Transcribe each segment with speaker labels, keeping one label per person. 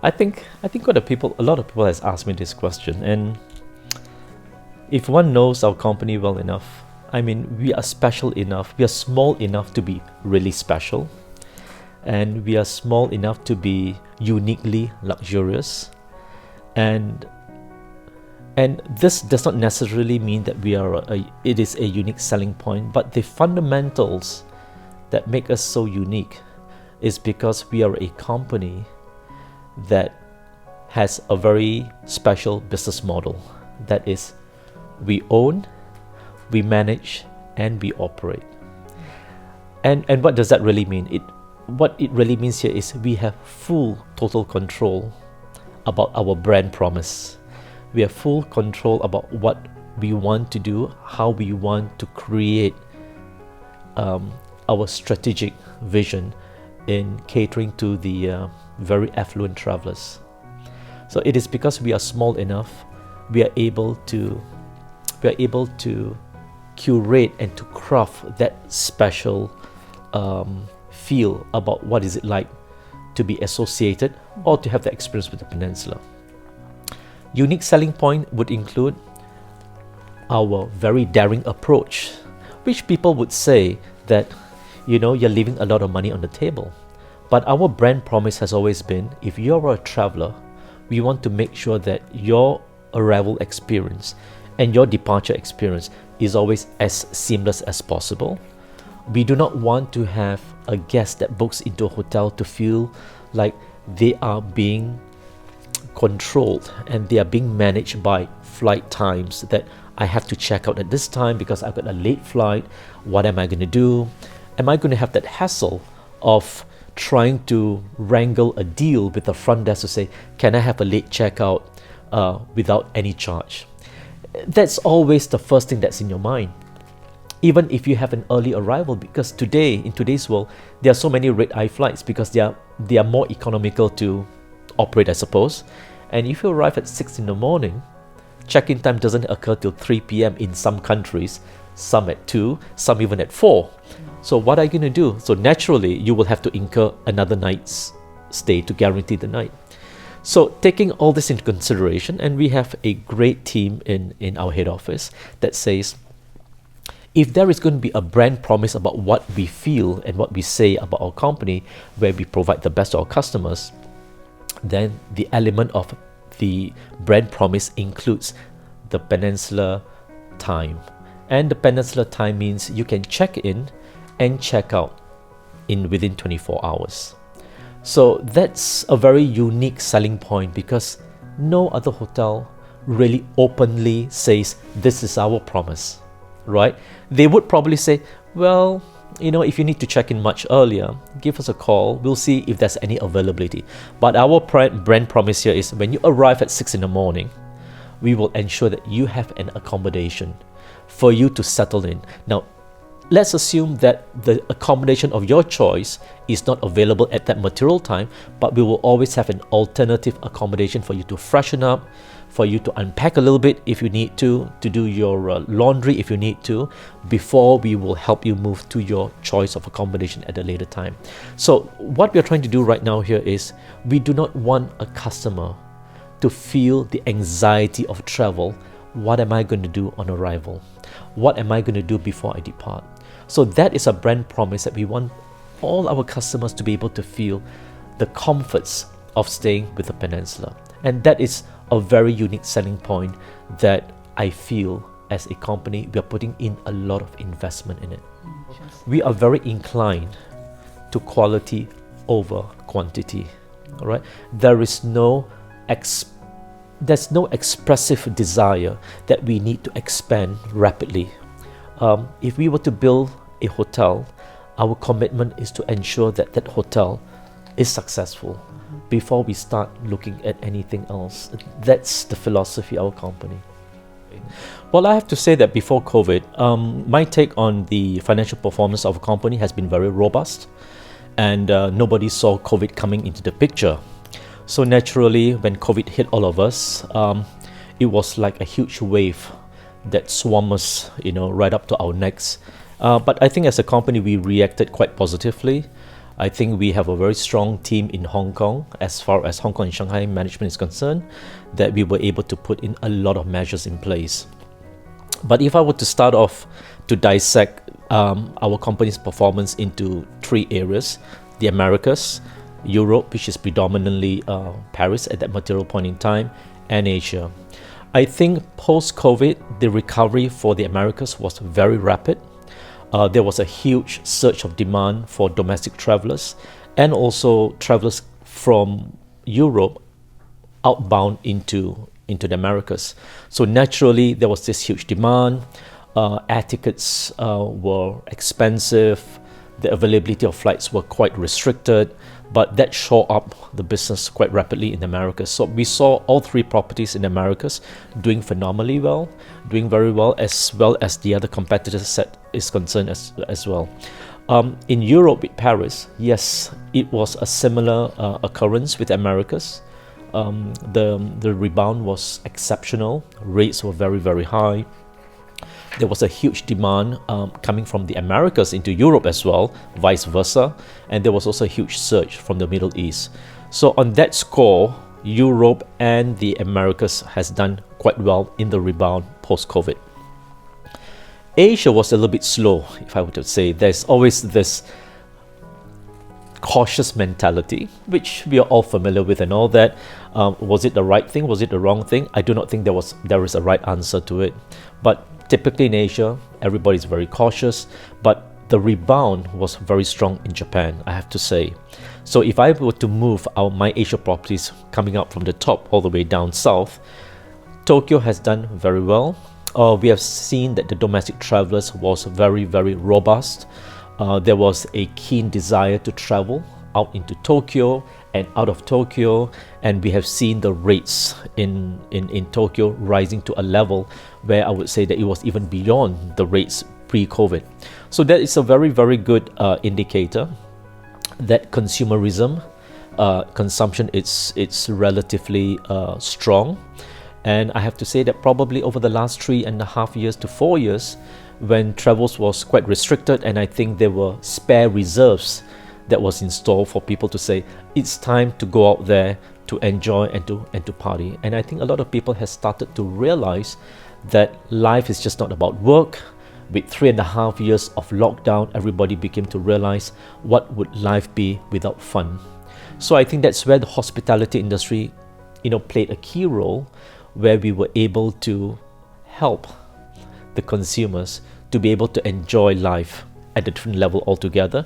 Speaker 1: I think a lot of people has asked me this question, and if one knows our company well enough, I mean, we are special enough, we are small enough to be really special, and we are small enough to be uniquely luxurious, and this does not necessarily mean that it is a unique selling point, but the fundamentals that make us so unique is because we are a company that has a very special business model. That is, we own, we manage, and we operate. And what does that really mean? What it really means here is we have full total control about our brand promise. We have full control about what we want to do, how we want to create our strategic vision in catering to the very affluent travelers. So it is because we are small enough, we are able to curate and to craft that special feel about what is it like to be associated or to have the experience with the peninsula. Unique selling point would include our very daring approach, which people would say that, you're leaving a lot of money on the table. But our brand promise has always been, if you're a traveler, we want to make sure that your arrival experience and your departure experience is always as seamless as possible. We do not want to have a guest that books into a hotel to feel like they are being controlled and they are being managed by flight times, that I have to check out at this time because I've got a late flight. What am I going to do? Am I going to have that hassle of trying to wrangle a deal with the front desk to say, can I have a late checkout without any charge? That's always the first thing that's in your mind. Even if you have an early arrival, because today, in today's world, there are so many red-eye flights because they are more economical to operate, I suppose. And if you arrive at 6 in the morning, check-in time doesn't occur till 3 p.m. in some countries, some at 2, some even at 4. So what are you going to do? So naturally, you will have to incur another night's stay to guarantee the night. So taking all this into consideration, and we have a great team in our head office that says, if there is going to be a brand promise about what we feel and what we say about our company, where we provide the best to our customers, then the element of the brand promise includes the Peninsula time. And the Peninsula time means you can check in and check out within 24 hours. So that's a very unique selling point because no other hotel really openly says, this is our promise, right? They would probably say, well, if you need to check in much earlier, give us a call. We'll see if there's any availability. But our brand promise here is when you arrive at 6 in the morning, we will ensure that you have an accommodation for you to settle in. Now, let's assume that the accommodation of your choice is not available at that material time, but we will always have an alternative accommodation for you to freshen up, for you to unpack a little bit if you need to do your laundry if you need to, before we will help you move to your choice of accommodation at a later time. So what we are trying to do right now here is we do not want a customer to feel the anxiety of travel. What am I going to do on arrival? What am I going to do before I depart? So that is a brand promise that we want all our customers to be able to feel the comforts of staying with the Peninsula. And that is a very unique selling point that I feel as a company we are putting in a lot of investment in it. We are very inclined to quality over quantity. All right, there's no expressive desire that we need to expand rapidly. If we were to build a hotel, our commitment is to ensure that that hotel is successful before we start looking at anything else. That's the philosophy of our company. Well, I have to say that before COVID, my take on the financial performance of a company has been very robust, and nobody saw COVID coming into the picture. So naturally, when COVID hit all of us, it was like a huge wave that swarmed us, right up to our necks. But I think as a company, we reacted quite positively. I think we have a very strong team in Hong Kong as far as Hong Kong and Shanghai management is concerned, that we were able to put in a lot of measures in place. But if I were to start off to dissect our company's performance into three areas: the Americas, Europe, which is predominantly Paris at that material point in time, and Asia. I think post-COVID, the recovery for the Americas was very rapid. There was a huge surge of demand for domestic travelers and also travelers from Europe outbound into the Americas. So naturally, there was this huge demand. Air tickets were expensive. The availability of flights were quite restricted, but that shore up the business quite rapidly in the Americas. So we saw all three properties in the Americas doing phenomenally well, doing very well as the other competitors set is concerned as well. In Europe with Paris, yes, it was a similar occurrence with Americas. The rebound was exceptional. Rates were very, very high. There was a huge demand coming from the Americas into Europe as well, vice versa. And there was also a huge surge from the Middle East. So on that score, Europe and the Americas has done quite well in the rebound post-COVID. Asia was a little bit slow, if I were to say. There's always this cautious mentality, which we are all familiar with and all that. Was it the right thing? Was it the wrong thing? I do not think there is a right answer to it. But typically in Asia, everybody's very cautious, but the rebound was very strong in Japan, I have to say. So if I were to move my Asia properties coming up from the top all the way down south, Tokyo has done very well. We have seen that the domestic travelers was very, very robust. There was a keen desire to travel out into Tokyo and out of Tokyo, and we have seen the rates in Tokyo rising to a level where I would say that it was even beyond the rates pre-COVID. So that is a very, very good indicator that consumerism, consumption, it's relatively strong. And I have to say that probably over the last 3.5 years to 4 years, when travels was quite restricted, and I think there were spare reserves that was installed for people to say it's time to go out there to enjoy and to party. And I think a lot of people have started to realize that life is just not about work. With 3.5 years of lockdown, everybody became to realize what would life be without fun. So I think that's where the hospitality industry, played a key role, where we were able to help the consumers to be able to enjoy life at a different level altogether,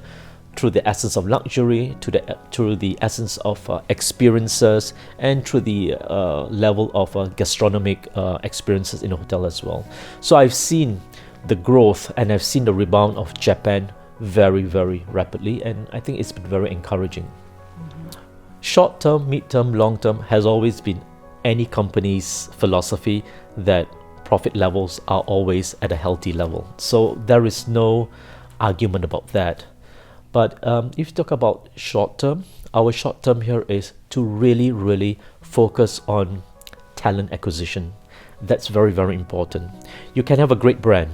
Speaker 1: through the essence of luxury, through the essence of experiences, and through the level of gastronomic experiences in a hotel as well. So I've seen the growth and I've seen the rebound of Japan very, very rapidly, and I think it's been very encouraging. Short term, mid term, long term has always been any company's philosophy that profit levels are always at a healthy level. So there is no argument about that. But if you talk about short term, our short term here is to really, really focus on talent acquisition. That's very, very important. You can have a great brand,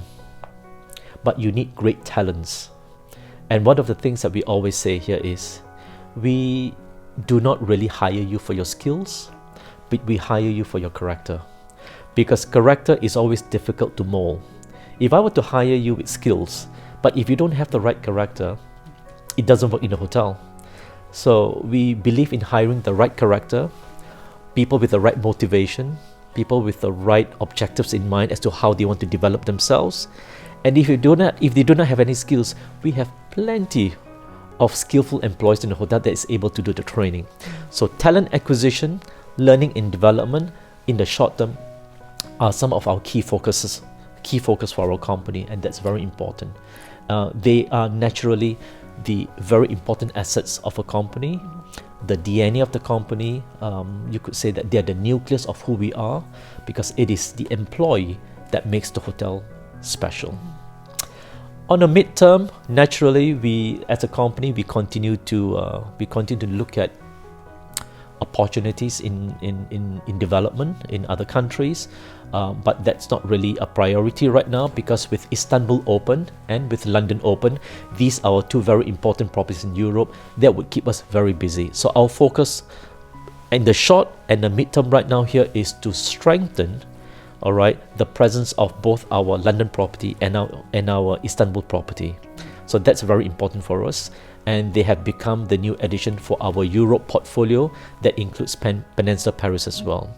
Speaker 1: but you need great talents. And one of the things that we always say here is, we do not really hire you for your skills, but we hire you for your character. Because character is always difficult to mold. If I were to hire you with skills, but if you don't have the right character, it doesn't work in a hotel. So we believe in hiring the right character, people with the right motivation, people with the right objectives in mind as to how they want to develop themselves. And if they do not have any skills, we have plenty of skillful employees in the hotel that is able to do the training. So talent acquisition, learning and development in the short term are some of our key focus for our company, and that's very important. They are naturally the very important assets of a company, the DNA of the company. You could say that they are the nucleus of who we are, because it is the employee that makes the hotel special. On a mid-term, naturally, we as a company we continue to look at opportunities in development in other countries, but that's not really a priority right now, because with Istanbul open and with London open, these are two very important properties in Europe that would keep us very busy. So our focus in the short and the midterm right now here is to strengthen, all right, the presence of both our London property and our Istanbul property. So that's very important for us, and they have become the new addition for our Europe portfolio that includes Peninsula Paris as well.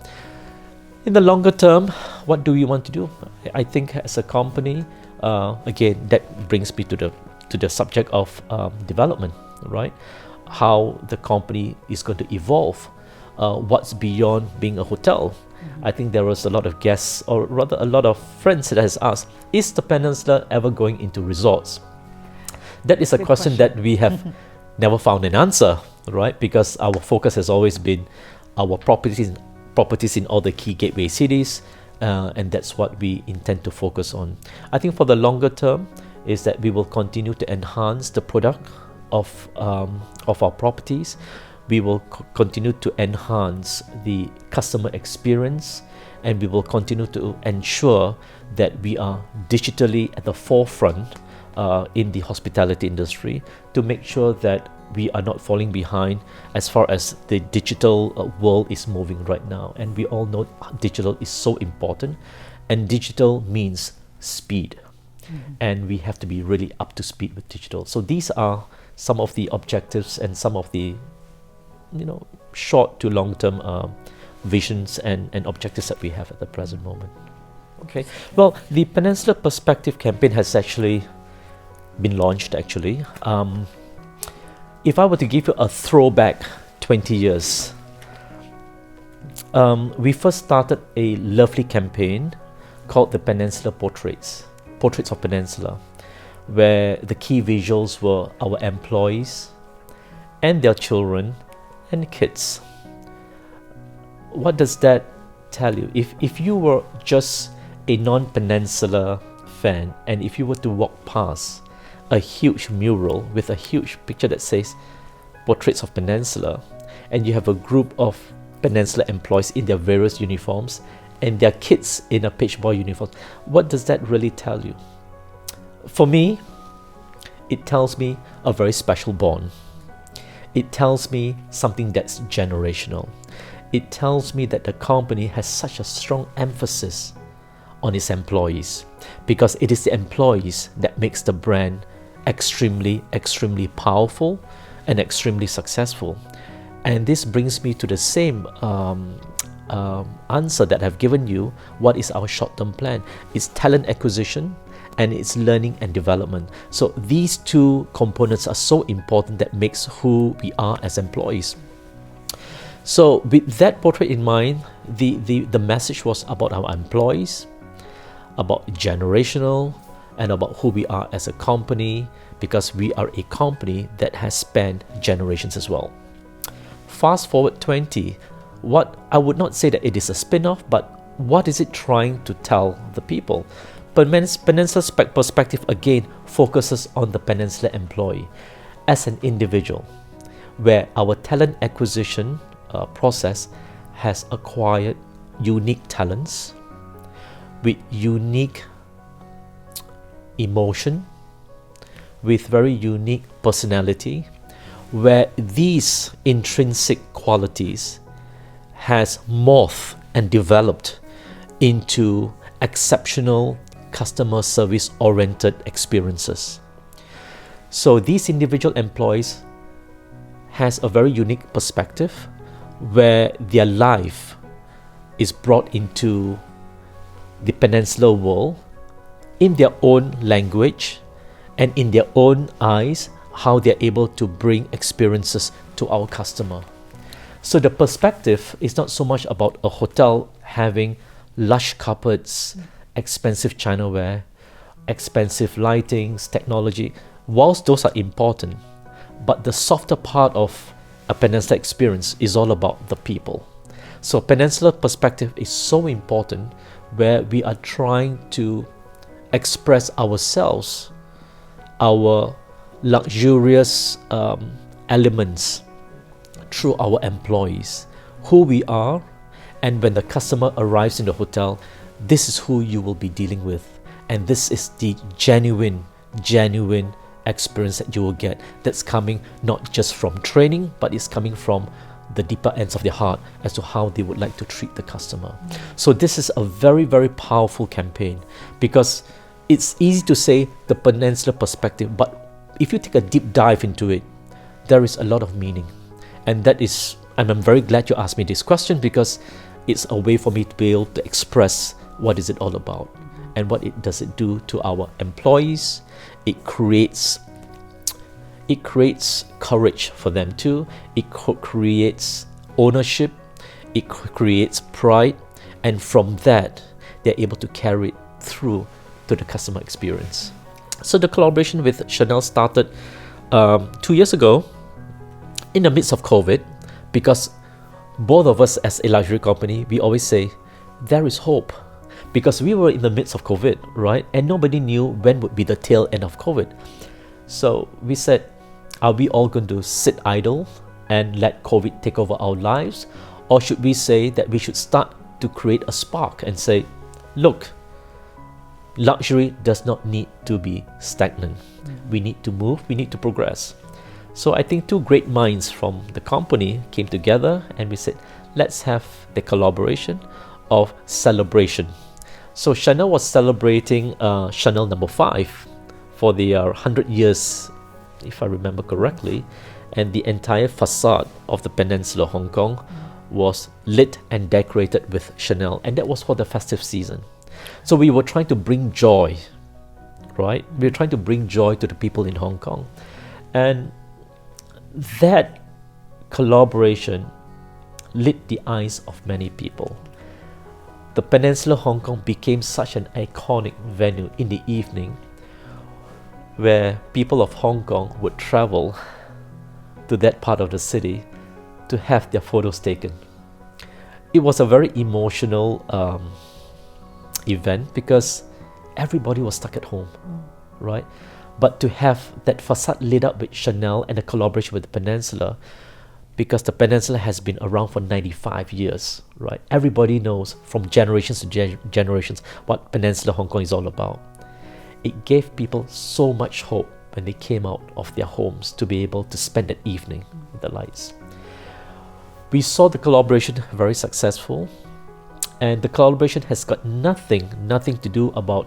Speaker 1: In the longer term, what do we want to do? I think as a company, again, that brings me to the subject of development, right? How the company is going to evolve, what's beyond being a hotel. I think there was a lot of guests, or rather a lot of friends that has asked, is the Peninsula ever going into resorts? That is a question that we have never found an answer, right? Because our focus has always been our properties in all the key gateway cities, and that's what we intend to focus on. I think for the longer term is that we will continue to enhance the product of our properties. We will continue to enhance the customer experience, and we will continue to ensure that we are digitally at the forefront in the hospitality industry, to make sure that we are not falling behind as far as the digital world is moving right now. And we all know digital is so important, and digital means speed, and we have to be really up to speed with digital. So these are some of the objectives and some of the short to long term visions and objectives that we have at the present moment. Okay, well, the Peninsula Perspective campaign has actually been launched actually. If I were to give you a throwback 20 years, we first started a lovely campaign called the Peninsula Portraits of Peninsula, where the key visuals were our employees and their children and kids. What does that tell you? If you were just a non-Peninsula fan, and if you were to walk past a huge mural with a huge picture that says Portraits of Peninsula, and you have a group of Peninsula employees in their various uniforms and their kids in a page boy uniform, what does that really tell you? For me, it tells me a very special bond. It tells me something that's generational. It tells me that the company has such a strong emphasis on its employees, because it is the employees that makes the brand extremely powerful and extremely successful. And this brings me to the same answer that I've given you. What is our short-term plan? It's talent acquisition and it's learning and development. So these two components are so important that makes who we are as employees. So with that portrait in mind, the message was about our employees, about generational, and about who we are as a company, because we are a company that has spanned generations as well. Fast forward 20, what I would not say that it is a spin-off, but what is it trying to tell the people? Peninsula Perspective again focuses on the Peninsula employee as an individual, where our talent acquisition process has acquired unique talents with unique emotion, with very unique personality, where these intrinsic qualities has morphed and developed into exceptional customer service oriented experiences. So these individual employees has a very unique perspective, where their life is brought into the Peninsula world in their own language and in their own eyes, how they're able to bring experiences to our customer. So the perspective is not so much about a hotel having lush carpets, expensive chinaware, expensive lightings, technology. Whilst those are important, but the softer part of a Peninsula experience is all about the people. So Peninsula Perspective is so important, where we are trying to express ourselves, our luxurious elements through our employees, who we are, and when the customer arrives in the hotel, this is who you will be dealing with, and this is the genuine experience that you will get, that's coming not just from training, but it's coming from the deeper ends of their heart as to how they would like to treat the customer. So this is a very, very powerful campaign, because it's easy to say the Peninsula perspective, but if you take a deep dive into it, there is a lot of meaning. And that is, and I'm very glad you asked me this question, because it's a way for me to be able to express what is it all about and what it does it do to our employees. It creates courage for them too. It creates ownership. It creates pride, and from that they're able to carry it through to the customer experience. So the collaboration with Chanel started 2 years ago in the midst of COVID, because both of us as a luxury company, we always say there is hope, because we were in the midst of COVID, right? And nobody knew when would be the tail end of COVID. So we said, are we all going to sit idle and let COVID take over our lives? Or should we say that we should start to create a spark and say, look, luxury does not need to be stagnant. We need to move, we need to progress. So I think two great minds from the company came together, and we said, let's have the collaboration of celebration. So Chanel was celebrating Chanel No. 5 for their 100 years, if I remember correctly, and the entire facade of the Peninsula Hong Kong was lit and decorated with Chanel, and that was for the festive season. So we were trying to bring joy, right? We were trying to bring joy to the people in Hong Kong. And that collaboration lit the eyes of many people. The Peninsula Hong Kong became such an iconic venue in the evening, where people of Hong Kong would travel to that part of the city to have their photos taken. It was a very emotional event, because everybody was stuck at home, right? But to have that facade lit up with Chanel and a collaboration with the Peninsula, because the Peninsula has been around for 95 years, right? Everybody knows from generations to generations what Peninsula Hong Kong is all about. It gave people so much hope when they came out of their homes to be able to spend that evening with the lights. We saw the collaboration very successful, and the collaboration has got nothing to do about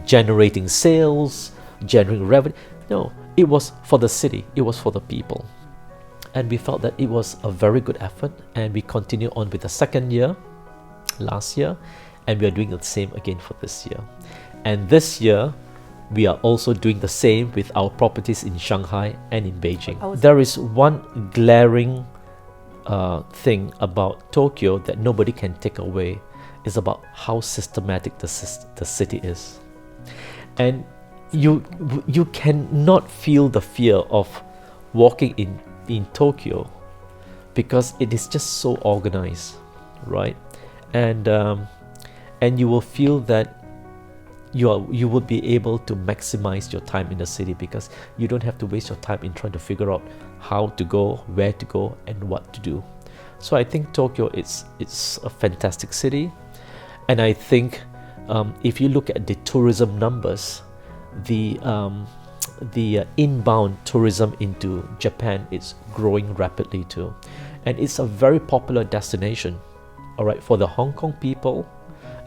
Speaker 1: generating sales, generating revenue. No, it was for the city, it was for the people. And we felt that it was a very good effort, and we continue on with the second year, last year, and we are doing the same again for this year. And this year, we are also doing the same with our properties in Shanghai and in Beijing. There is one glaring thing about Tokyo that nobody can take away, is about how systematic the city is. And you cannot feel the fear of walking in Tokyo, because it is just so organized, right? And you will feel that you will be able to maximize your time in the city, because you don't have to waste your time in trying to figure out how to go, where to go, and what to do. So I think Tokyo, it's a fantastic city, and I think if you look at the tourism numbers, the inbound tourism into Japan is growing rapidly too, and it's a very popular destination. All right, for the Hong Kong people,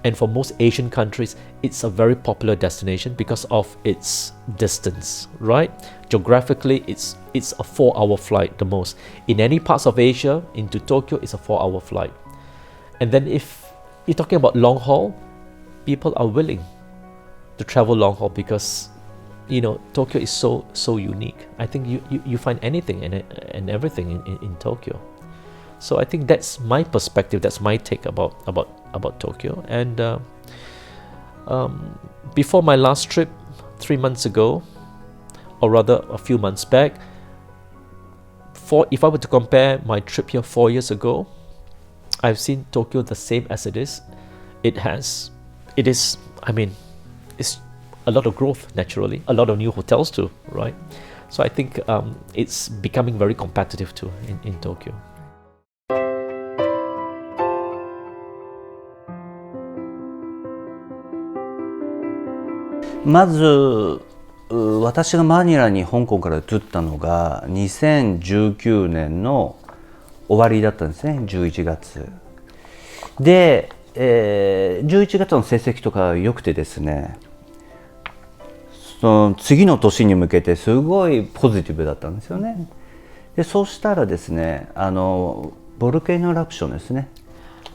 Speaker 1: and for most Asian countries, it's a very popular destination because of its distance, right? Geographically, it's a 4-hour flight the most. In any parts of Asia, into Tokyo, it's a 4-hour flight. And then if you're talking about long haul, people are willing to travel long haul, because Tokyo is so unique. I think you find anything and everything in Tokyo. So I think that's my perspective, that's my take about Tokyo. And before my last trip 3 months ago, or rather a few months back, if I were to compare my trip here 4 years ago, I've seen Tokyo the same as it is. It's a lot of growth, naturally, a lot of new hotels too, right? So I think it's becoming very competitive too in Tokyo.
Speaker 2: まず私がマニラに香港から移ったのが2019年の終わりだったんですね。11月で、11月の成績とか良くてですね、その次の年に向けてすごいポジティブだったんですよね。でそうしたらですね、ボルケーノエラプションですね、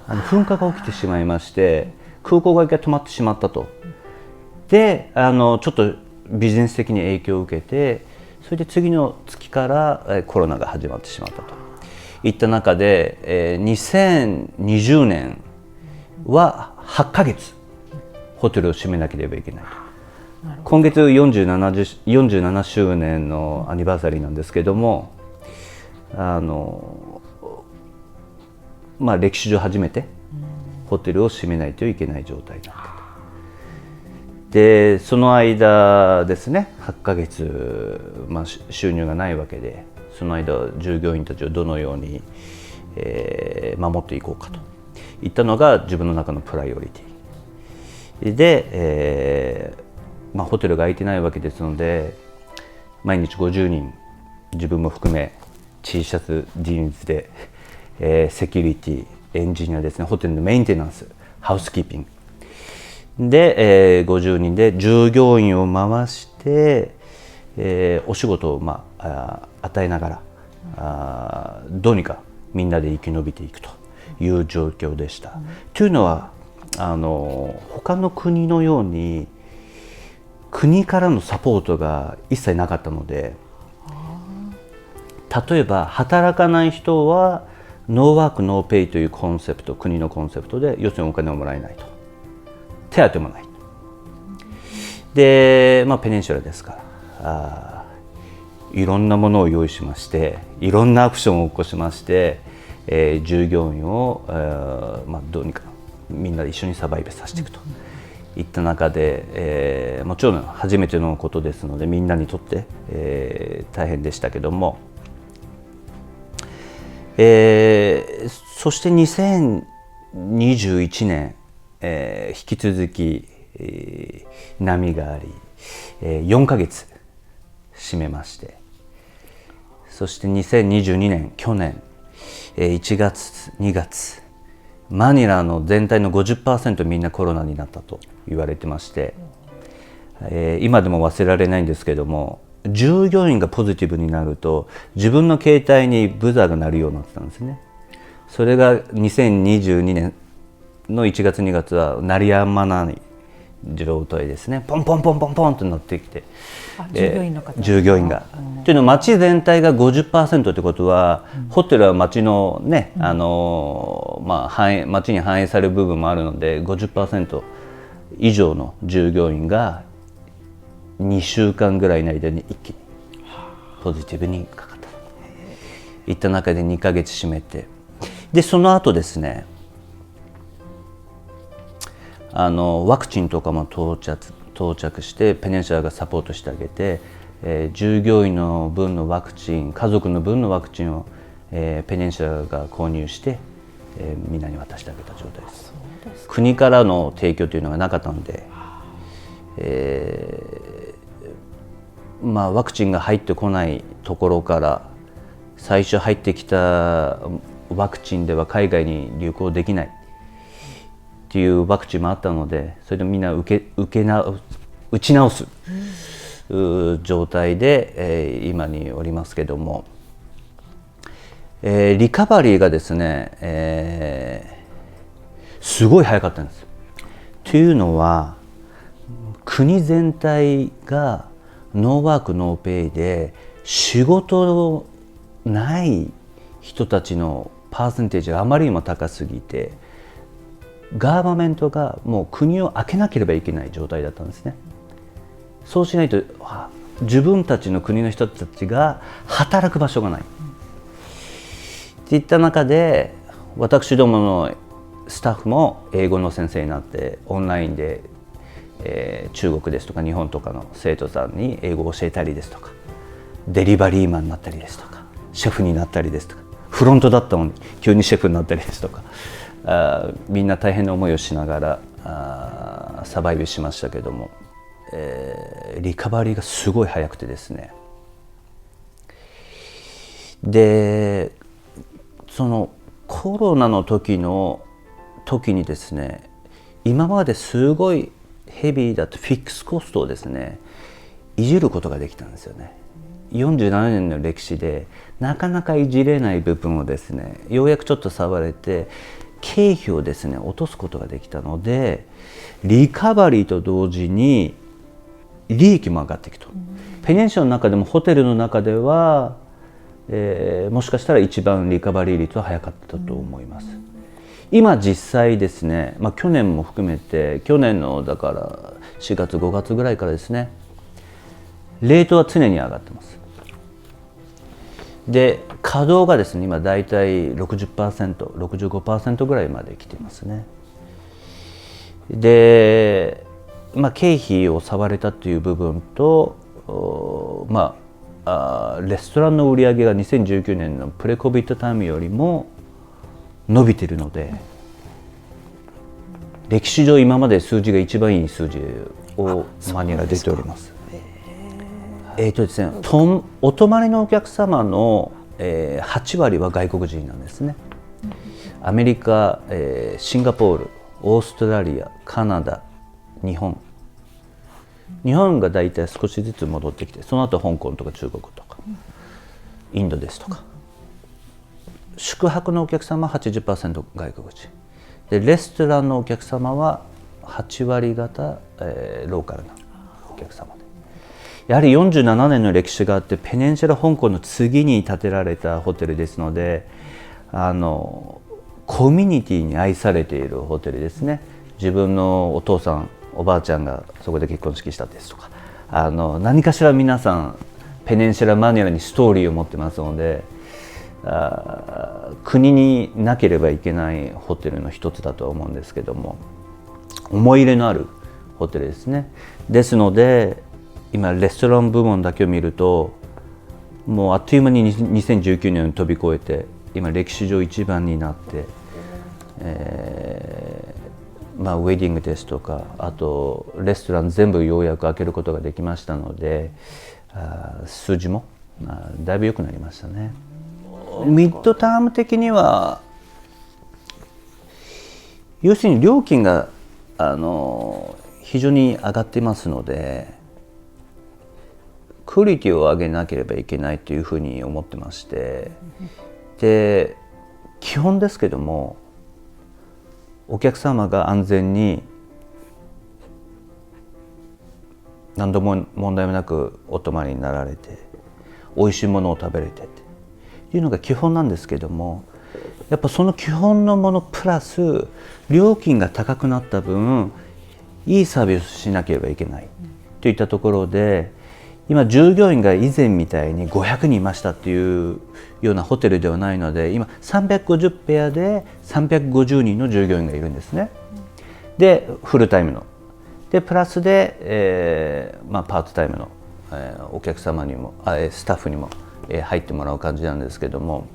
Speaker 2: 噴火が起きてしまいまして、空港が一回止まってしまったと。でちょっとビジネス的に影響を受けて、それで次の月からコロナが始まってしまったといった中で、2020年は8ヶ月ホテルを閉めなければいけないと。今月47周年のアニバーサリーなんですけども、歴史上初めてホテルを閉めないといけない状態になったと。でその間ですね、8ヶ月、収入がないわけで、その間従業員たちをどのように、守っていこうかといったのが自分の中のプライオリティで、ホテルが空いてないわけですので、毎日50人自分も含め T シャツジーンズで、セキュリティエンジニアですね、ホテルのメンテナンス、ハウスキーピングで、50人で従業員を回して、お仕事を、与えながら、どうにかみんなで生き延びていくという状況でした。というのは他の国のように国からのサポートが一切なかったので、例えば働かない人はノーワークノーペイというコンセプト、国のコンセプトで、要するにお金をもらえないと、手当もないで、ペニンシュラですからいろんなものを用意しまして、いろんなアクションを起こしまして、従業員を、どうにかみんなで一緒にサバイブさせていくといった中で、もちろん初めてのことですのでみんなにとって、大変でしたけども、そして2021年、引き続き、波があり、4ヶ月閉めまして、そして2022年去年、1月2月マニラの全体の 50% みんなコロナになったと言われてまして、今でも忘れられないんですけども、従業員がポジティブになると自分の携帯にブザーが鳴るようになってたんですね。それが2022年の1月2月は鳴りやまない状態ですね。ポンポンポンポンポンと鳴ってきて、従業員がというのは町全体が 50% ってことは、ホテルは町のね、町に反映される部分もあるので 50% 以上の従業員が2週間ぐらいの間に一気にポジティブにかかったといった中で2ヶ月閉めて、でその後ですね、ワクチンとかも到着してペニンシュラがサポートしてあげて、従業員の分のワクチン、家族の分のワクチンを、ペニンシュラが購入して、みんなに渡してあげた状態です。国からの提供というのがなかったので、ワクチンが入ってこないところから最初入ってきたワクチンでは海外に流行できないっていうワクチンもあったので、それでみんな打ち直す状態で、今におりますけども、リカバリーがですね、すごい早かったんです。というのは国全体がノーワークノーペイで仕事ない人たちのパーセンテージがあまりにも高すぎて、ガーバメントがもう国を開けなければいけない状態だったんですね。そうしないと自分たちの国の人たちが働く場所がないっていった中で、私どものスタッフも英語の先生になってオンラインで、中国ですとか日本とかの生徒さんに英語を教えたりですとか、デリバリーマンになったりですとか、シェフになったりですとか、フロントだったのに急にシェフになったりですとか、みんな大変な思いをしながらサバイブしましたけども、リカバリーがすごい早くてですね、でそのコロナの時にですね、今まですごいヘビーだとフィックスコストをですねいじることができたんですよね。47年の歴史でなかなかいじれない部分をですね、ようやくちょっと触れて経費をですね落とすことができたので、リカバリーと同時に利益も上がっていくと。ペニンシュラの中でもホテルの中では、もしかしたら一番リカバリー率は早かったと思います。今実際ですね、去年も含めて、去年のだから4月5月ぐらいからですね、レートは常に上がってます。で稼働がですね今だいたい 60%、65% ぐらいまで来ていますね。で、経費を触れたという部分と、レストランの売り上げが2019年のプレコビットタイムよりも伸びているので、歴史上今まで数字が一番いい数字をマニラ出ております。ですね、お泊まりのお客様の、8割は外国人なんですね。アメリカ、シンガポール、オーストラリア、カナダ、日本がだいたい少しずつ戻ってきて、その後香港とか中国とかインドですとか、宿泊のお客様は 80% 外国人で、レストランのお客様は8割方、ローカルなお客様で、やはり47年の歴史があって、ペニンシュラ香港の次に建てられたホテルですので、コミュニティに愛されているホテルですね。自分のお父さんおばあちゃんがそこで結婚式したですとか、何かしら皆さんペニンシュラマニラにストーリーを持ってますので、国になければいけないホテルの一つだとは思うんですけども、思い入れのあるホテルですね。ですので今レストラン部門だけを見ると、もうあっという間に2019年に飛び越えて、今歴史上一番になって、ウェディングですとか、あとレストラン全部ようやく開けることができましたので、数字もだいぶ良くなりましたね。ミッドターム的には、要するに料金が非常に上がっていますので、クオリティを上げなければいけないというふうに思ってまして、で基本ですけども、お客様が安全に何度も問題もなくお泊まりになられて、おいしいものを食べれてっていうのが基本なんですけども、やっぱその基本のものプラス料金が高くなった分いいサービスをしなければいけないといったところで、今従業員が以前みたいに500人いましたっていうようなホテルではないので、今350ペアで350人の従業員がいるんですね。でフルタイムのでプラスで、パートタイムの、お客様にもスタッフにも、入ってもらう感じなんですけども、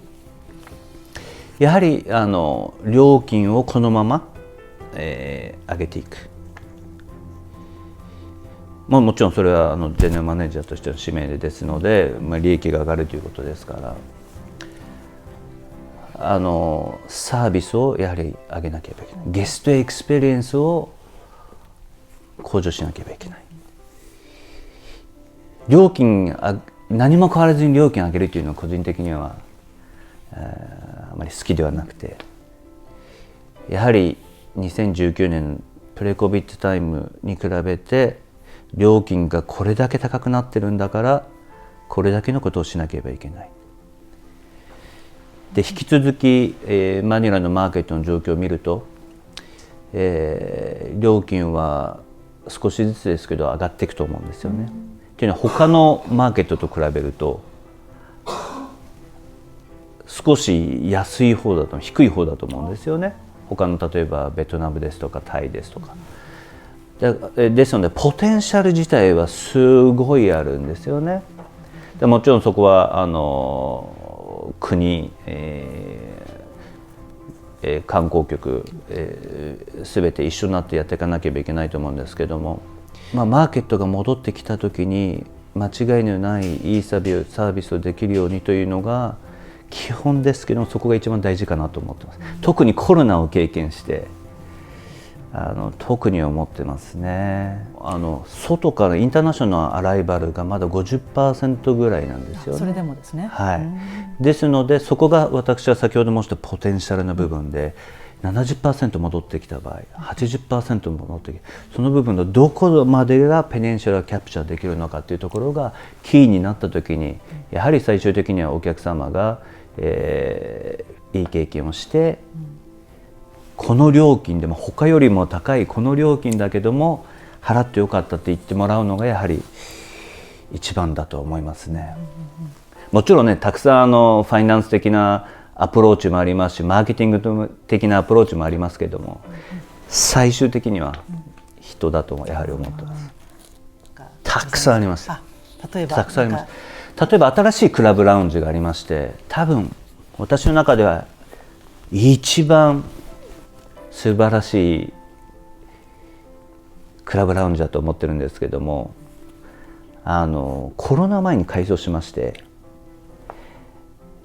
Speaker 2: やはり料金をこのまま、上げていく。もちろんそれはジェネラルマネージャーとしての使命ですので、利益が上がるということですから、サービスをやはり上げなければいけない。ゲストエクスペリエンスを向上しなければいけない。料金何も変わらずに料金を上げるというのは個人的にはあまり好きではなくて、やはり2019年プレコビットタイムに比べて料金がこれだけ高くなってるんだから、これだけのことをしなければいけない。で引き続き、マニラのマーケットの状況を見ると、料金は少しずつですけど上がっていくと思うんですよね。というのは他のマーケットと比べると少し安い方だと、低い方だと思うんですよね。他の例えばベトナムですとかタイですとか。ですのでポテンシャル自体はすごいあるんですよね。でもちろんそこは国、観光局、全て一緒になってやっていかなければいけないと思うんですけども、マーケットが戻ってきた時に間違いのないいいサービスをできるようにというのが基本ですけども、そこが一番大事かなと思ってます。特にコロナを経験して特に思ってますね。外からインターナショナルのアライバルがまだ 50% ぐらいなんですよね。
Speaker 3: それでもですね。
Speaker 2: はい、ですのでそこが私は先ほど申したポテンシャルの部分で、70% 戻ってきた場合 80% 戻ってきて、その部分のどこまでがペニンシュラをキャプチャーできるのかというところがキーになった時に、やはり最終的にはお客様が、いい経験をして、この料金でも他よりも高いこの料金だけども払ってよかったって言ってもらうのがやはり一番だと思いますね。もちろんね、たくさんファイナンス的なアプローチもありますし、マーケティング的なアプローチもありますけれども、最終的には人だとやはり思ってます。たくさんあります。
Speaker 3: 例えば
Speaker 2: たくさんあります。例えば新しいクラブラウンジがありまして、多分私の中では一番素晴らしいクラブラウンジだと思ってるんですけども、コロナ前に改装しまして、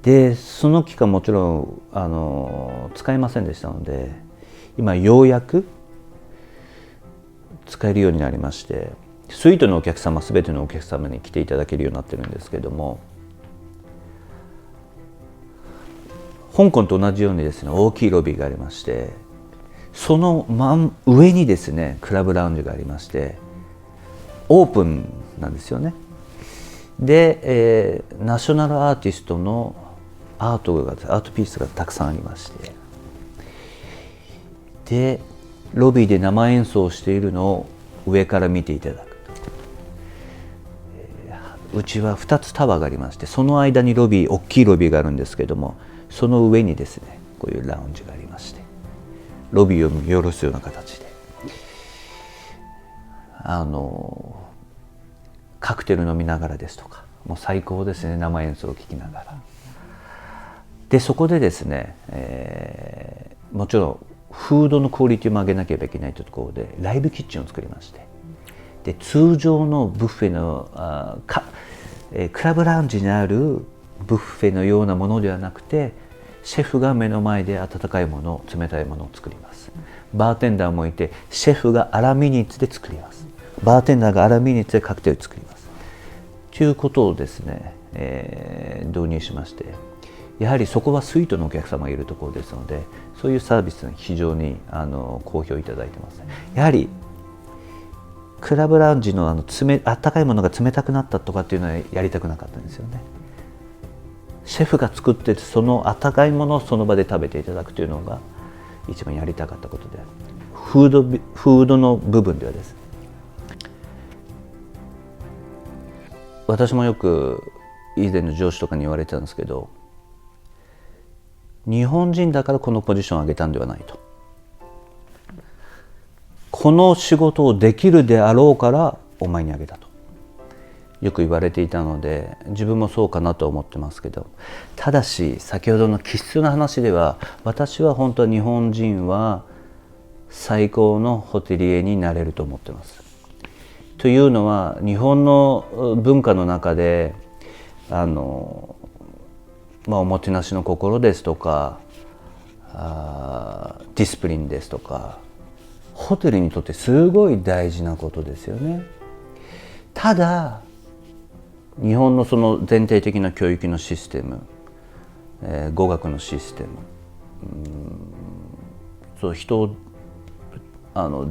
Speaker 2: でその期間もちろん使えませんでしたので、今ようやく使えるようになりまして、スイートのお客様全てのお客様に来ていただけるようになってるんですけども、香港と同じようにですね、大きいロビーがありまして、その上にですねクラブラウンジがありまして、オープンなんですよね。で、ナショナルアーティストのアートピースがたくさんありまして、でロビーで生演奏しているのを上から見ていただくと、うちは2つタワーがありまして、その間に大きいロビーがあるんですけども、その上にですねこういうラウンジがありまして、ロビーを見下ろすような形でカクテル飲みながらですとか、もう最高ですね、生演奏を聴きながら。でそこでですね、もちろんフードのクオリティも上げなければいけないというところでライブキッチンを作りまして、で通常のブッフェのクラブラウンジにあるブッフェのようなものではなくて、シェフが目の前で温かいもの、冷たいものを作ります。バーテンダーもいて、シェフが粗ミニッツで作ります。バーテンダーが粗ミニッツでカクテル作ります。ということをですね、導入しまして、やはりそこはスイートのお客様がいるところですので、そういうサービスに非常に好評いただいてます。やはりクラブラウンジの温かいものが冷たくなったとかっていうのはやりたくなかったんですよね。シェフが作ってその温かいものをその場で食べていただくというのが一番やりたかったことで、フードの部分ではですね、私もよく以前の上司とかに言われてたんですけど、日本人だからこのポジションを上げたんではないと、この仕事をできるであろうからお前に上げたとよく言われていたので、自分もそうかなと思ってますけど、ただし先ほどの気質の話では、私は本当は日本人は最高のホテリエになれると思ってます。というのは、日本の文化の中でおもてなしの心ですとかディスプリンですとか、ホテルにとってすごい大事なことですよね。ただ日本のその全体的な教育のシステム、語学のシステム、そう人を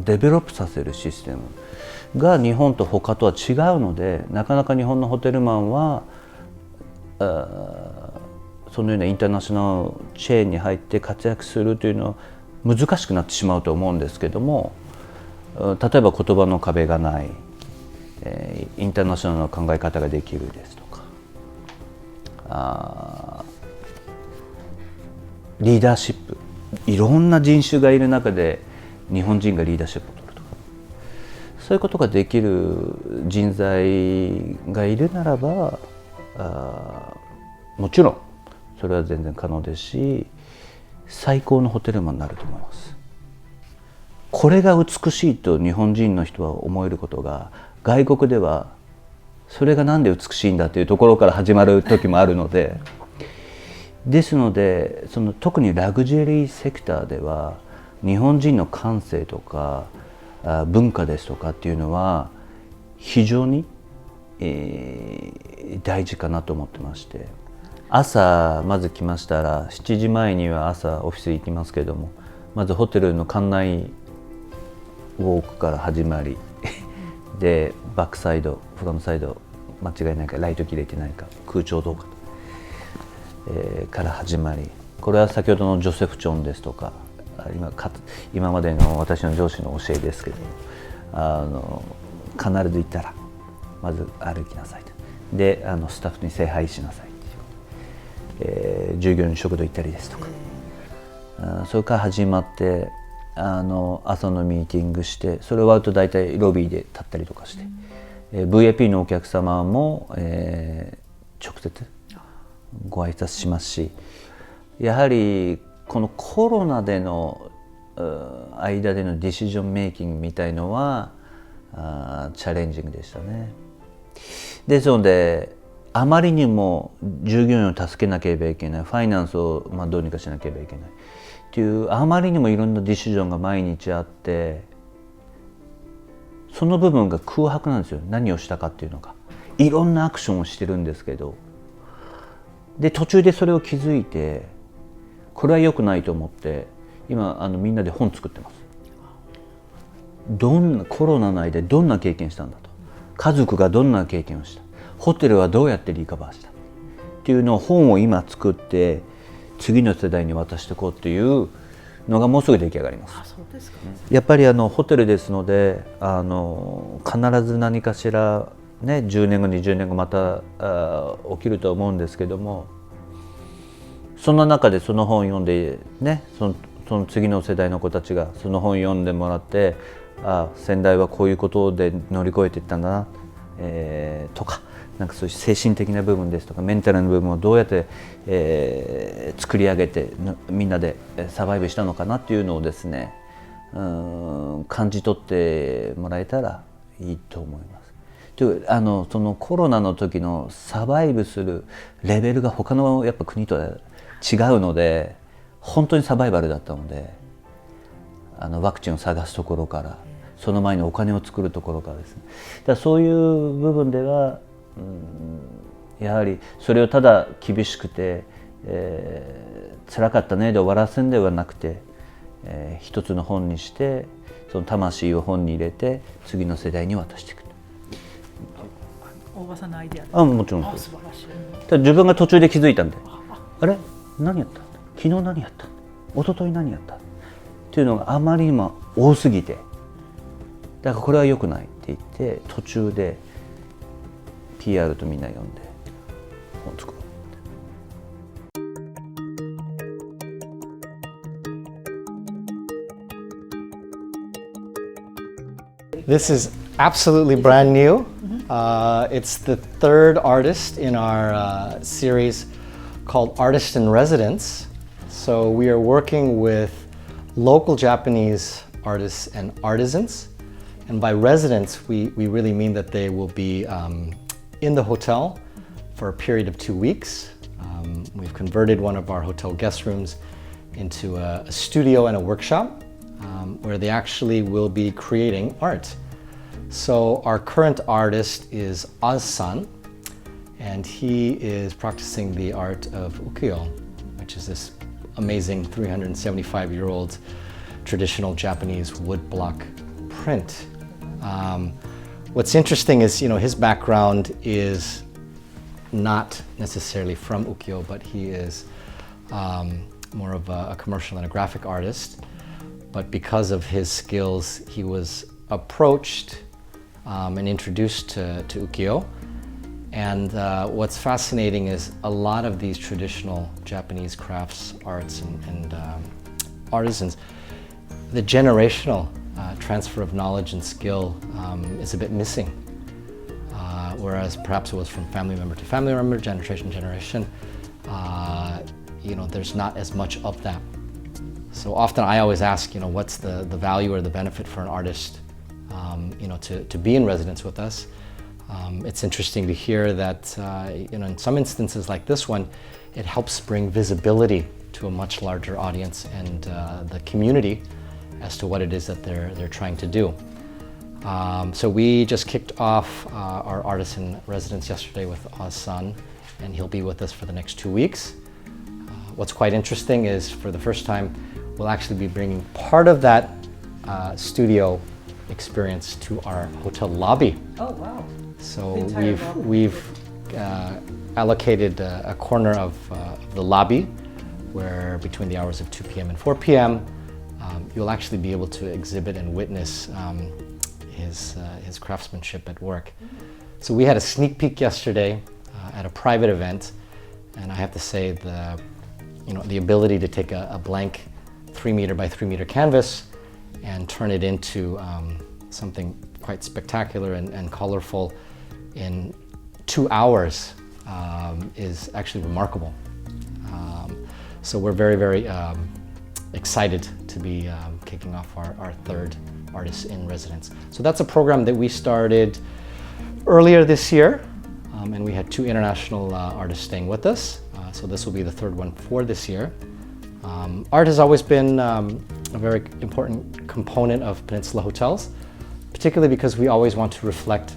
Speaker 2: デベロップさせるシステムが日本と他とは違うので、なかなか日本のホテルマンはそのようなインターナショナルチェーンに入って活躍するというのは難しくなってしまうと思うんですけども、例えば言葉の壁がない、インターナショナルな考え方ができるですとか、リーダーシップ、いろんな人種がいる中で日本人がリーダーシップを取るとか、そういうことができる人材がいるならば、もちろんそれは全然可能ですし、最高のホテルマンになると思います。これが美しいと日本人の人は思えることが、外国ではそれがなんで美しいんだというところから始まる時もあるので、ですので特にラグジュアリーセクターでは日本人の感性とか文化ですとかっていうのは非常に、大事かなと思ってまして、朝まず来ましたら7時前には朝オフィス行きますけれども、まずホテルの館内ウォークから始まりでバックサイドフロントサイド間違いないかライト切れてないか空調どうか、から始まり、これは先ほどのジョセフ・チョンですとか今までの私の上司の教えですけど、必ず行ったらまず歩きなさいと、でスタッフに聖杯しなさいっていう、従業員食堂行ったりですとか、それから始まって朝のミーティングして、それ終わると大体ロビーで立ったりとかして、VIP のお客様も、直接ご挨拶しますし、やはりこのコロナでの間でのディシジョンメイキングみたいのはチャレンジングでしたね。ですのであまりにも従業員を助けなければいけない、ファイナンスをどうにかしなければいけないっていうあまりにもいろんなディシジョンが毎日あって、その部分が空白なんですよ。何をしたかっていうのが、いろんなアクションをしてるんですけど、で途中でそれを気づいて、これは良くないと思って今みんなで本作ってます。コロナの間でどんな経験したんだと、家族がどんな経験をした、ホテルはどうやってリカバーしたっていうのを本を今作って次の世代に渡していこうっていうのがもうすぐ出来上がります。
Speaker 3: あ、そうですか。
Speaker 2: やっぱりホテルですので必ず何かしらね、10年後20年後また起きると思うんですけども、その中でその本を読んでね、その次の世代の子たちがその本を読んでもらって、先代はこういうことで乗り越えていったんだな、とか、なんかそういう精神的な部分ですとかメンタルの部分をどうやって、作り上げてみんなでサバイブしたのかなっていうのをですね、感じ取ってもらえたらいいと思います。そのコロナの時のサバイブするレベルが他のやっぱ国とは違うので、本当にサバイバルだったので、ワクチンを探すところからその前にお金を作るところからですね、だからそういう部分では、やはりそれをただ厳しくて、辛かったねで終わらせるんではなくて、一つの本にしてその魂を本に入れて次の世代に渡していく。
Speaker 3: 大場さんのアイデアです。
Speaker 2: もちろんそう。
Speaker 3: 素晴らしい。
Speaker 2: ただ自分が途中で気づいたんで、あれ何やったんだ、昨日何やったんだ、一昨日何やったっていうのがあまりにも多すぎて、だからこれは良くないって言って途中で PR とみんな読んで本作ろう。
Speaker 4: This is absolutely brand new. It's the third artist in our series called Artist in Residence. So we are working with local Japanese artists and artisans. And by residents, we really mean that they will be in the hotel for a period of 2 weeks. We've converted one of our hotel guest rooms into a studio and a workshop where they actually will be creating art. So our current artist is Oz-san, and he is practicing the art of ukiyo-e, which is this amazing 375-year-old traditional Japanese woodblock print. What's interesting is, his background is not necessarily from ukiyo-e, but he is more of a commercial and a graphic artist. But because of his skills, he was approached and introduced to ukiyo-e. And what's fascinating is a lot of these traditional Japanese crafts, arts, and artisans, the generational transfer of knowledge and skill is a bit missing. Whereas perhaps it was from family member to family member, generation to generation, there's not as much of that So often I always ask, what's the value or the benefit for an artist, to be in residence with us. It's interesting to hear that, in some instances like this one, it helps bring visibility to a much larger audience and the community as to what it is that they're trying to do. So we just kicked off our artist in residence yesterday with Oz-san, and he'll be with us for the next 2 weeks. What's quite interesting is for the first time, we'll actually be bringing part of that studio experience to our hotel lobby.
Speaker 3: Oh, wow.
Speaker 4: So
Speaker 3: The entire lobby.
Speaker 4: we've allocated a corner of the lobby where between the hours of 2 p.m. and 4 p.m. You'll actually be able to exhibit and witness his craftsmanship at work. So we had a sneak peek yesterday at a private event, and I have to say the ability to take a blank 3 meter by 3 meter canvas and turn it into something quite spectacular and colorful in 2 hours is actually remarkable. So we're very, very excited to be kicking off our third Artist in Residence. So that's a program that we started earlier this year, and we had 2 international artists staying with us. So this will be the third one for this year. Art has always been a very important component of Peninsula Hotels, particularly because we always want to reflect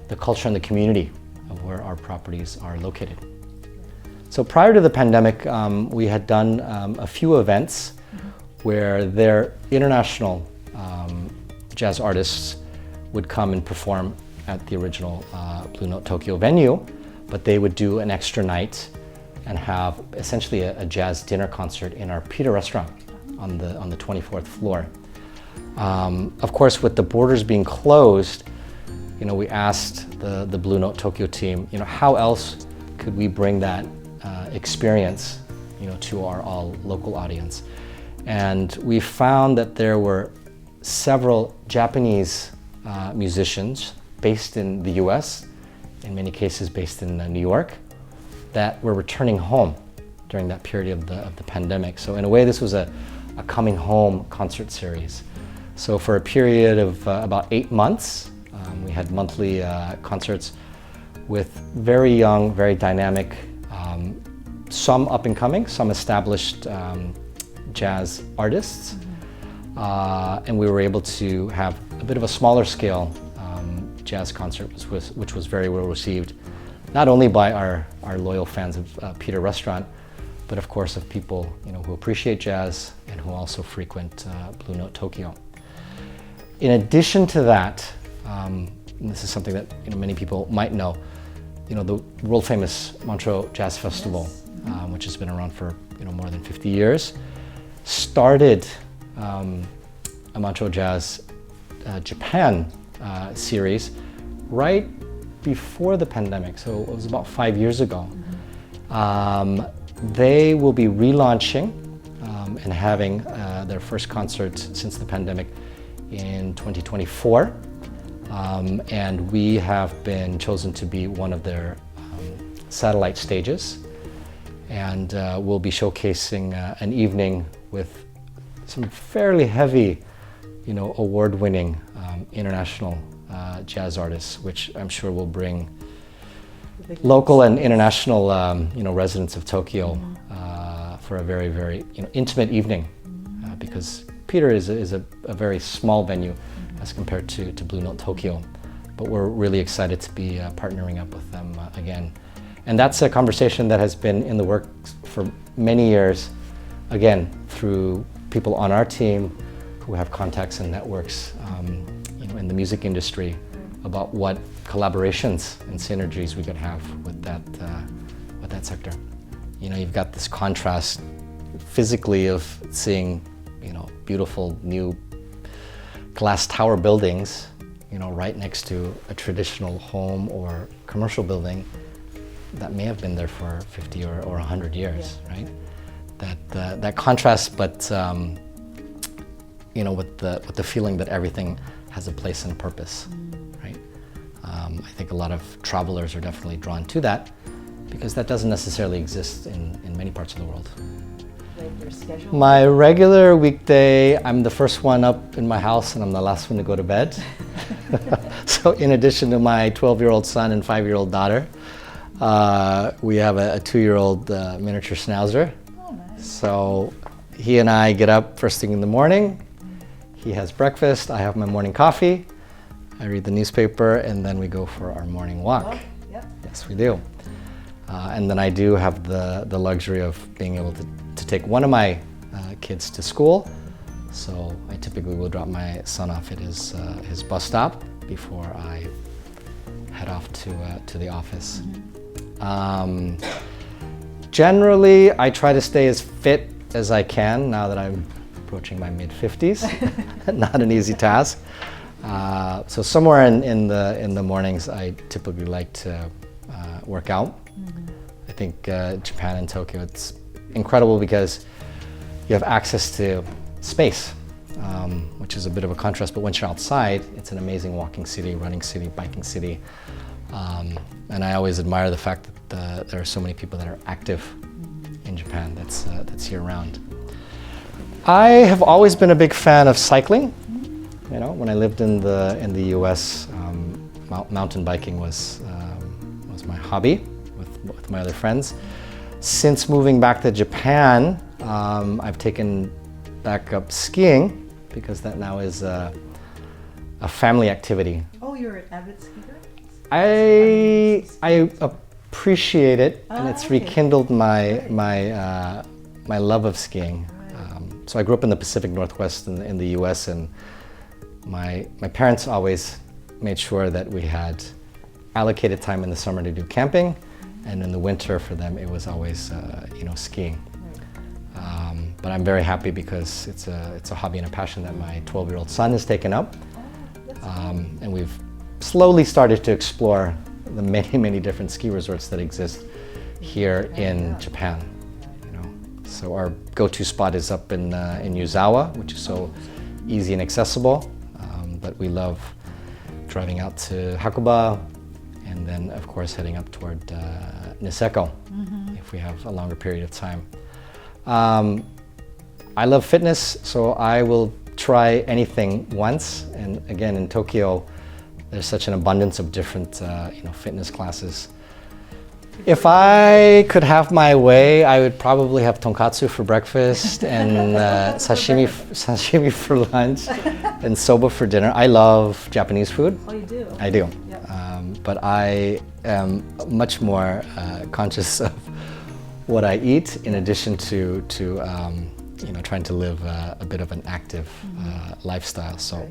Speaker 4: the culture and the community of where our properties are located. So prior to the pandemic, we had done a few events where their international jazz artists would come and perform at the original Blue Note Tokyo venue, but they would do an extra night and have essentially a jazz dinner concert in our Peter restaurant on the 24th floor. Of course, with the borders being closed, we asked the Blue Note Tokyo team, how else could we bring that experience, to our all local audience? And we found that there were several Japanese musicians based in the US, in many cases based in New York, that were returning home during that period of the pandemic. So in a way, this was a coming home concert series. So for a period of about 8 months, we had monthly concerts with very young, very dynamic, some up and coming, some established jazz artists. And we were able to have a bit of a smaller scale jazz concert, which was very well received, not only by our loyal fans of Peter Restaurant, but of course of people who appreciate jazz and who also frequent Blue Note Tokyo. In addition to that, and this is something that many people might know, the world famous Montreux Jazz Festival, which has been around for more than 50 years, started a Montreux Jazz Japan series right before the pandemic, so it was about 5 years ago. They will be relaunching and having their first concert since the pandemic in 2024. And we have been chosen to be one of their satellite stages. And we'll be showcasing an evening with some fairly heavy, award-winning international jazz artists, which I'm sure will bring local and international, residents of Tokyo for a very, very, intimate evening, because Peter is a very small venue as compared to Blue Note Tokyo, but we're really excited to be partnering up with them again. And that's a conversation that has been in the works for many years, again, through people on our team who have contacts and networks in the music industry about what collaborations and synergies we could have with that sector. You've got this contrast physically of seeing, beautiful new glass tower buildings, right next to a traditional home or commercial building that may have been there for 50 or 100 years, right? That contrast, but with the feeling that everything has a place and a purpose, right? I think a lot of travelers are definitely drawn to that because that doesn't necessarily exist in many parts of the world.
Speaker 3: your schedule?
Speaker 4: My regular weekday, I'm the first one up in my house and I'm the last one to go to bed. So in addition to my 12-year-old son and 5-year-old daughter, we have a 2-year-old miniature schnauzer.
Speaker 3: Oh, nice.
Speaker 4: So he and I get up first thing in the morning. He has breakfast, I have my morning coffee, I read the newspaper, and then we go for our morning walk.
Speaker 3: Oh, yep.
Speaker 4: Yes, we do. And then I do have the luxury of being able to take one of my kids to school. So I typically will drop my son off at his bus stop before I head off to the office. Generally, I try to stay as fit as I can now that I'm approaching my mid-50s. Not an easy task. So somewhere in the mornings, I typically like to work out. I think Japan and Tokyo, it's incredible because you have access to space, which is a bit of a contrast, but once you're outside, it's an amazing walking city, running city, biking city. And I always admire the fact that there are so many people that are active in Japan that's year-round. I have always been a big fan of cycling. You know, when I lived in the U.S., mountain biking was my hobby with my other friends. Since moving back to Japan, I've taken back up skiing because that now is a family activity.
Speaker 3: Oh, you're an avid skier?
Speaker 4: I appreciate it, and it's
Speaker 3: okay.
Speaker 4: rekindled my love of skiing. So I grew up in the Pacific Northwest in the U.S., and my parents always made sure that we had allocated time in the summer to do camping, and in the winter for them it was always skiing. But I'm very happy because it's a hobby and a passion that my 12-year-old son has taken up, and we've slowly started to explore the many different ski resorts that exist here in Japan. So our go-to spot is up in Yuzawa, which is so easy and accessible. But we love driving out to Hakuba, and then of course heading up toward Niseko if we have a longer period of time. I love fitness, so I will try anything once. And again, in Tokyo, there's such an abundance of different fitness classes. If I could have my way, I would probably have tonkatsu for breakfast and sashimi for lunch and soba for dinner. I love Japanese food.
Speaker 3: Oh, you do?
Speaker 4: I do.
Speaker 3: Yep.
Speaker 4: But I am much more conscious of what I eat in addition to trying to live a bit of an active lifestyle. So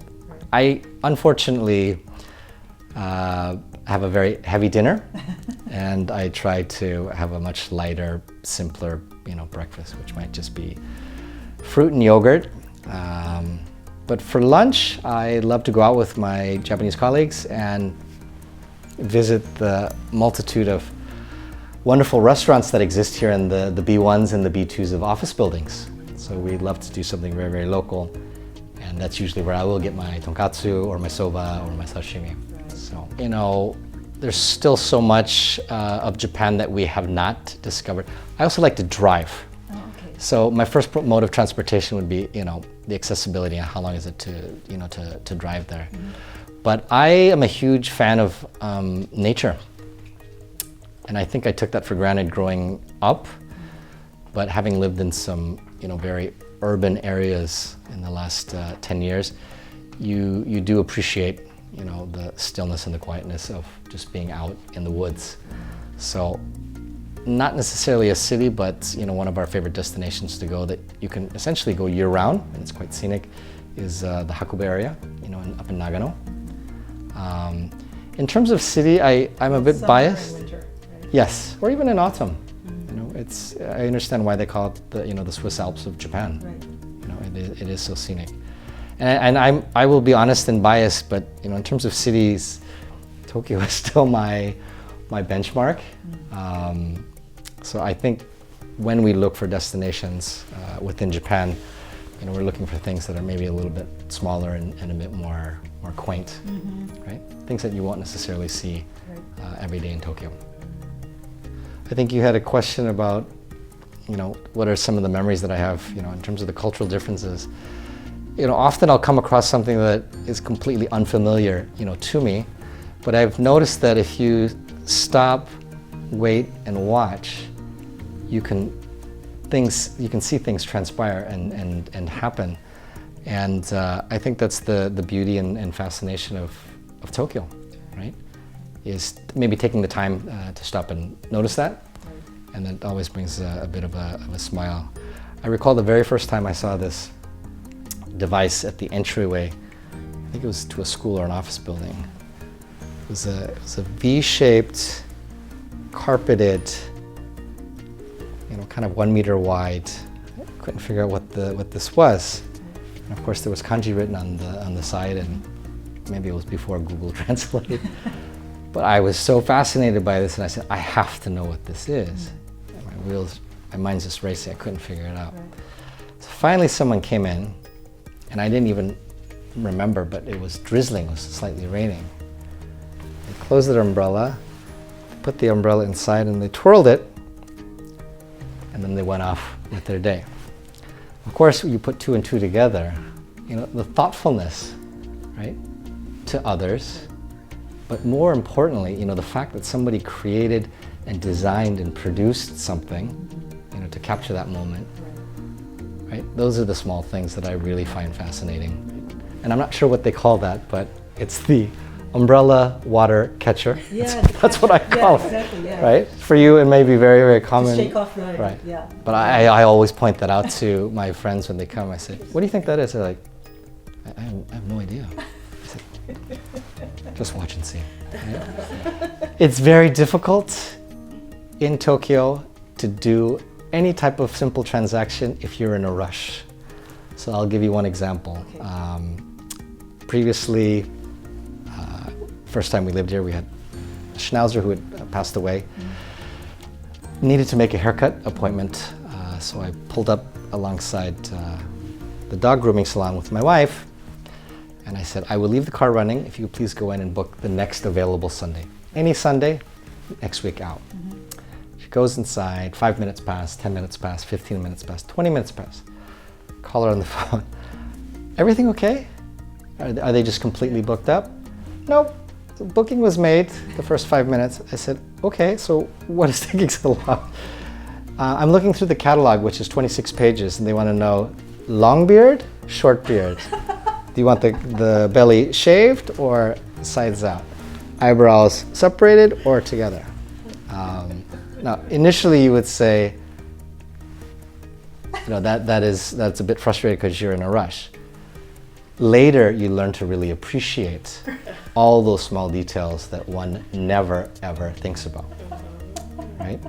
Speaker 4: I unfortunately have a very heavy dinner, and I try to have a much lighter, simpler, breakfast, which might just be fruit and yogurt. But for lunch, I love to go out with my Japanese colleagues and visit the multitude of wonderful restaurants that exist here in the B1s and the B2s of office buildings. So we'd love to do something very local, and that's usually where I will get my tonkatsu or my soba or my sashimi. So, there's still so much of Japan that we have not discovered. I also like to drive.
Speaker 3: Oh, okay.
Speaker 4: So my first mode of transportation would be, the accessibility and how long is it to drive there. But I am a huge fan of nature. And I think I took that for granted growing up. But having lived in some, very urban areas in the last 10 years, you do appreciate the stillness and the quietness of just being out in the woods. So not necessarily a city, but one of our favorite destinations to go that you can essentially go year-round, and it's quite scenic, is the Hakuba area, up in Nagano. In terms of city, I'm a bit
Speaker 3: Summer
Speaker 4: biased.
Speaker 3: and winter, right?
Speaker 4: Yes, or even in autumn. I understand why they call it the Swiss Alps of Japan.
Speaker 3: Right.
Speaker 4: It is so scenic. And I will be honest and biased, but in terms of cities, Tokyo is still my benchmark. So I think when we look for destinations within Japan, we're looking for things that are maybe a little bit smaller and a bit more quaint, right? Things that you won't necessarily see every day in Tokyo. I think you had a question about what are some of the memories that I have, in terms of the cultural differences. Often I'll come across something that is completely unfamiliar, to me, but I've noticed that if you stop, wait, and watch, you can see things transpire and happen. And I think that's the beauty and fascination of Tokyo, right? Is maybe taking the time to stop and notice that, and that always brings a bit of a smile. I recall the very first time I saw this device at the entryway. I think it was to a school or an office building. It was a V-shaped, carpeted, kind of 1 meter wide. I couldn't figure out what this was. And of course, there was kanji written on the side, and maybe it was before Google Translate. But I was so fascinated by this, and I said, I have to know what this is. And my mind's just racing. I couldn't figure it out.
Speaker 3: Right.
Speaker 4: So finally, someone came in, and I didn't even remember, but it was drizzling. It was slightly raining. They closed their umbrella, put the umbrella inside, and they twirled it, and then they went off with their day. Of course, you put two and two together, the thoughtfulness, right, to others, but more importantly, the fact that somebody created and designed and produced something, to capture that moment, right? Those are the small things that I really find fascinating. And I'm not sure what they call that, but it's the umbrella water catcher.
Speaker 3: Yeah,
Speaker 4: that's what I call it.
Speaker 3: Exactly, yeah.
Speaker 4: Right? For you, it may be very, very common.
Speaker 3: Shake off, right?
Speaker 4: Right.
Speaker 3: Yeah.
Speaker 4: But I always point that out to my friends when they come. I say, "What do you think that is?" They're like, "I have no idea." I said, "Just watch and see." Right? It's very difficult in Tokyo to do any type of simple transaction if you're in a rush. So I'll give you one example.
Speaker 3: Okay.
Speaker 4: Previously, first time we lived here, we had a schnauzer who had passed away. Needed to make a haircut appointment, so I pulled up alongside the dog grooming salon with my wife, and I said, I will leave the car running if you could please go in and book the next available Sunday. Any Sunday, next week out. She goes inside, 5 minutes pass, 10 minutes pass, 15 minutes pass, 20 minutes pass. Call her on the phone. Everything okay? Are they just completely booked up? Nope. The booking was made the first 5 minutes. I said, okay, so what is taking so long? I'm looking through the catalog, which is 26 pages, and they want to know long beard, short beard. Do you want the belly shaved or sides out? Eyebrows separated or together? Now, initially you would say, that's a bit frustrating because you're in a rush. Later, you learn to really appreciate all those small details that one never, ever thinks about, right?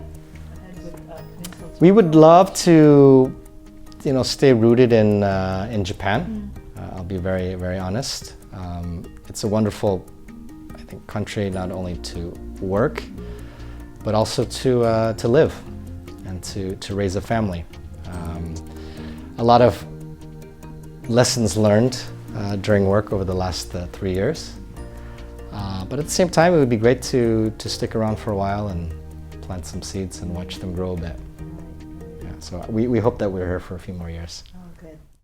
Speaker 4: We would love to, stay rooted in Japan. I'll be very, very honest. It's a wonderful, I think, country not only to work, but also to live and to raise a family. A lot of lessons learned during work over the last 3 years. But at the same time, it would be great to stick around for a while and plant some seeds and watch them grow a bit. Yeah, so we hope that we're here for a few more years.